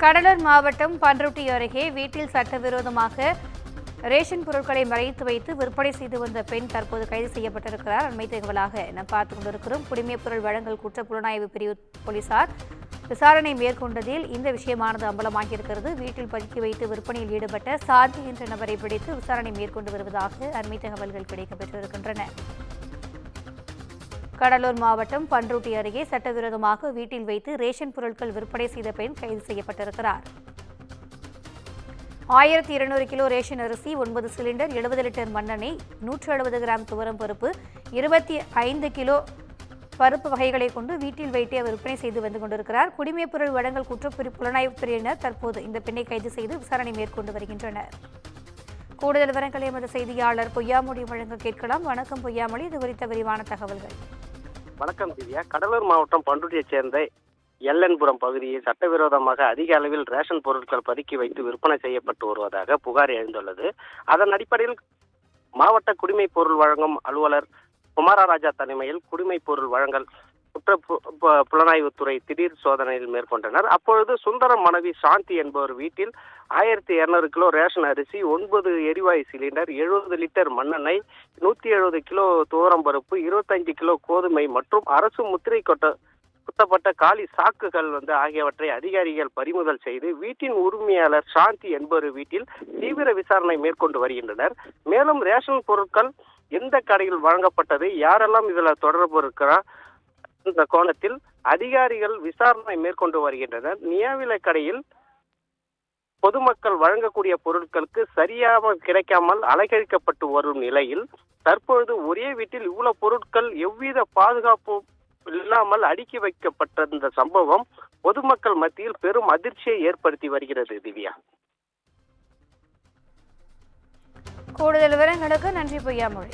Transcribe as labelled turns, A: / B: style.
A: கடலூர் மாவட்டம் பண்ருட்டி அருகே வீட்டில் சட்டவிரோதமாக ரேஷன் பொருட்களை மறைத்து வைத்து விற்பனை செய்து வந்த பெண் தற்போது கைது செய்யப்பட்டிருக்கிறார். அண்மை தகவலாக நாம் பார்த்துக் கொண்டிருக்கிறோம். குடிமைப் பொருள் வழங்கல் குற்ற புலனாய்வு பிரிவு போலீசார் விசாரணை மேற்கொண்டதில் இந்த விஷயமானது அம்பலமாகியிருக்கிறது. வீட்டில் பதுக்கி வைத்து விற்பனையில் ஈடுபட்ட சாந்தி என்ற நபரை பிடித்து விசாரணை மேற்கொண்டு வருவதாக அண்மை தகவல்கள் கிடைக்கப்பெற்றிருக்கின்றன. கடலூர் மாவட்டம் பண்ருட்டி அருகே சட்டவிரோதமாக வீட்டில் வைத்து ரேஷன் பொருட்கள் விற்பனை செய்த பெண் கைது செய்யப்பட்டிருக்கிறார். 1200 கிலோ ரேஷன் அரிசி, 9 சிலிண்டர், 70 லிட்டர் மண்ணெண்ணெய், 170 கிராம் துவரம் பருப்பு, 25 கிலோ பருப்பு வகைகளை கொண்டு வீட்டில் வைத்தே விற்பனை செய்து வந்து கொண்டிருக்கிறார். குடிமைப் பொருள் வழங்கல் குற்ற புலனாய்வுத் துறையினர் தற்போது இந்த பெண்ணை கைது செய்து விசாரணை மேற்கொண்டு வருகின்றனர். கூடுதல் விவரங்களை எமது செய்தியாளர் பொய்யாமொழி வழங்க கேட்கலாம். வணக்கம் பொய்யாமொழி, இது குறித்த விரிவான தகவல்கள்.
B: வணக்கம் திவ்யா. கடலூர் மாவட்டம் பண்ருட்டியைச் சேர்ந்த எல்லன்புரம் பகுதியில் சட்டவிரோதமாக அதிக அளவில் ரேஷன் பொருட்கள் பதுக்கி வைத்து விற்பனை செய்யப்பட்டு வருவதாக புகார் எழுந்துள்ளது. அதன் அடிப்படையில் மாவட்ட குடிமைப் பொருள் வழங்கும் அலுவலர் குமாரராஜா தலைமையில் குடிமைப் பொருள் வழங்கல் குற்ற புலனாய்வுத்துறை திடீர் சோதனையில் மேற்கொண்டனர். அப்பொழுது சுந்தரம் மனைவி சாந்தி என்பவர் வீட்டில் 1200 கிலோ ரேஷன் அரிசி, 9 எரிவாயு சிலிண்டர், 70 லிட்டர் மண்ணெண்ணெய், 170 கிலோ துவரம் பருப்பு, 25 கிலோ கோதுமை மற்றும் அரசு முத்திரை குத்தப்பட்ட காலி சாக்குகள் ஆகியவற்றை அதிகாரிகள் பறிமுதல் செய்து வீட்டின் உரிமையாளர் சாந்தி என்பவர் வீட்டில் தீவிர விசாரணை மேற்கொண்டு வருகின்றனர். மேலும் ரேஷன் பொருட்கள் எந்த கடையில் வழங்கப்பட்டது, யாரெல்லாம் இதில் தொடர்பு இருக்கிறார் என்ற கோணத்தில் அதிகாரிகள் விசாரணை மேற்கொண்டு வருகின்றனர். நியாவிலை கடையில் பொதுமக்கள் வழங்கக்கூடிய பொருட்களுக்கு சரியாக கிடைக்காமல் அலைக்கழிக்கப்பட்டு வரும் நிலையில் தற்பொழுது ஒரே வீட்டில் இவ்வளவு பொருட்கள் எவ்வித பாதுகாப்பு இல்லாமல் அடுக்கி வைக்கப்பட்ட இந்த சம்பவம் பொதுமக்கள் மத்தியில் பெரும் அதிர்ச்சியை ஏற்படுத்தி வருகிறது. திவ்யா,
A: கூடுதல் விவரங்களுக்கு நன்றி பொய்யாமொழி.